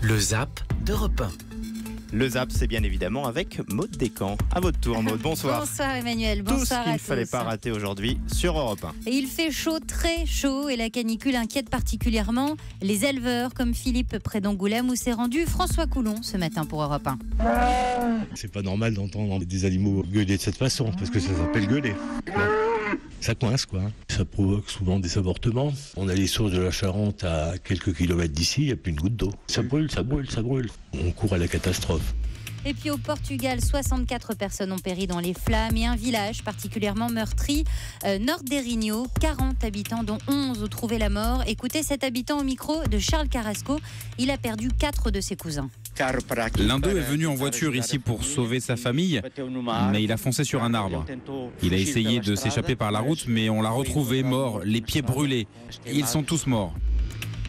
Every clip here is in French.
Le Zap d'Europe 1. Le Zap, c'est bien évidemment avec Maud Descamps. À votre tour, Maud. Bonsoir. Bonsoir Emmanuel, Tout ce bonsoir qu'il à ne fallait tous. pas rater aujourd'hui sur Europe 1. Et il fait chaud, très chaud, et la canicule inquiète particulièrement les éleveurs comme Philippe près d'Angoulême où s'est rendu François Coulon ce matin pour Europe 1. C'est pas normal d'entendre des animaux gueuler de cette façon, parce que ça s'appelle gueuler. Ça coince quoi. Ça provoque souvent des avortements. On a les sources de la Charente à quelques kilomètres d'ici, il n'y a plus une goutte d'eau. Ça brûle, ça brûle, ça brûle. On court à la catastrophe. Et puis au Portugal, 64 personnes ont péri dans les flammes et un village particulièrement meurtri, Nordeirinho, 40 habitants dont 11 ont trouvé la mort. Écoutez cet habitant au micro de Charles Carrasco, il a perdu 4 de ses cousins. L'un d'eux est venu en voiture ici pour sauver sa famille, mais il a foncé sur un arbre. Il a essayé de s'échapper par la route, mais on l'a retrouvé mort, les pieds brûlés. Ils sont tous morts.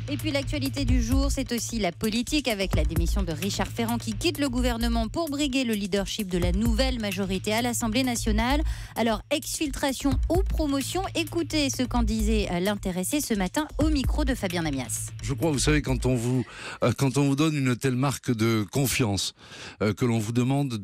Et puis l'actualité du jour, c'est aussi la politique avec la démission de Richard Ferrand qui quitte le gouvernement pour briguer le leadership de la nouvelle majorité à l'Assemblée nationale. Alors, exfiltration ou promotion, écoutez ce qu'en disait l'intéressé ce matin au micro de Fabien Lamias. Je crois, vous savez, quand on vous donne une telle marque de confiance, que l'on vous demande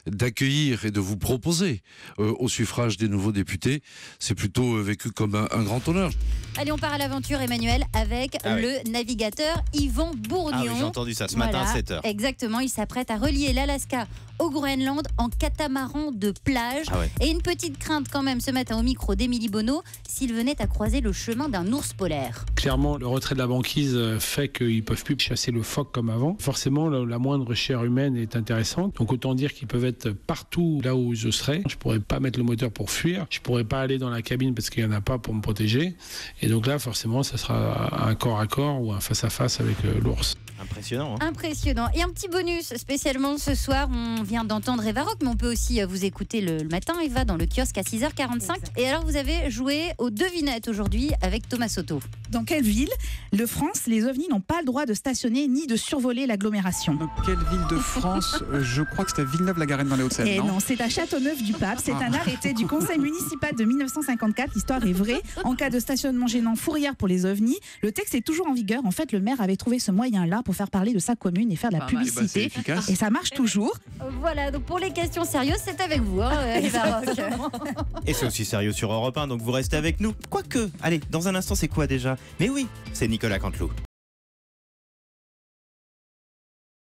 d'accueillir et de vous proposer au suffrage des nouveaux députés, c'est plutôt vécu comme un grand honneur. Allez, on part à l'aventure, Emmanuel, avec le navigateur Yvan Bourgnon. Ah oui, j'ai entendu ça ce matin à 7h. Exactement, il s'apprête à relier l'Alaska au Groenland en catamaran de plage. Et une petite crainte quand même ce matin au micro d'Émilie Bonneau, s'il venait à croiser le chemin d'un ours polaire. Clairement, le retrait de la banquise fait qu'ils ne peuvent plus chasser le phoque comme avant. Forcément, la moindre chair humaine est intéressante. Donc autant dire qu'ils peuvent être partout là où je serai. Je ne pourrais pas mettre le moteur pour fuir. Je ne pourrais pas aller dans la cabine parce qu'il n'y en a pas pour me protéger. Et donc là, forcément, ça sera un corps à corps ou un face-à-face avec l'ours. Impressionnant. Impressionnant. Et un petit bonus spécialement ce soir, on vient d'entendre Eva Rock, mais on peut aussi vous écouter le matin, Eva, dans le kiosque à 6h45. Et alors, vous avez joué aux devinettes aujourd'hui avec Thomas Soto. Dans quelle ville de France les ovnis n'ont pas le droit de stationner ni de survoler l'agglomération? Dans quelle ville de France? Je crois que c'était Villeneuve-la-Garenne dans les Hauts-de-Seine. Et non, c'est à Châteauneuf-du-Pape. C'est un arrêté du conseil municipal de 1954. L'histoire est vraie. En cas de stationnement gênant fourrière pour les ovnis, le texte est toujours en vigueur. En fait, le maire avait trouvé ce moyen-là pour faire parler de sa commune et faire de la publicité. Et ça marche toujours. Voilà, donc pour les questions sérieuses, c'est avec vous, Eva Rock. Et c'est aussi sérieux sur Europe 1, donc vous restez avec nous. Quoique, allez, dans un instant, c'est quoi déjà? Mais oui, c'est Nicolas Canteloup.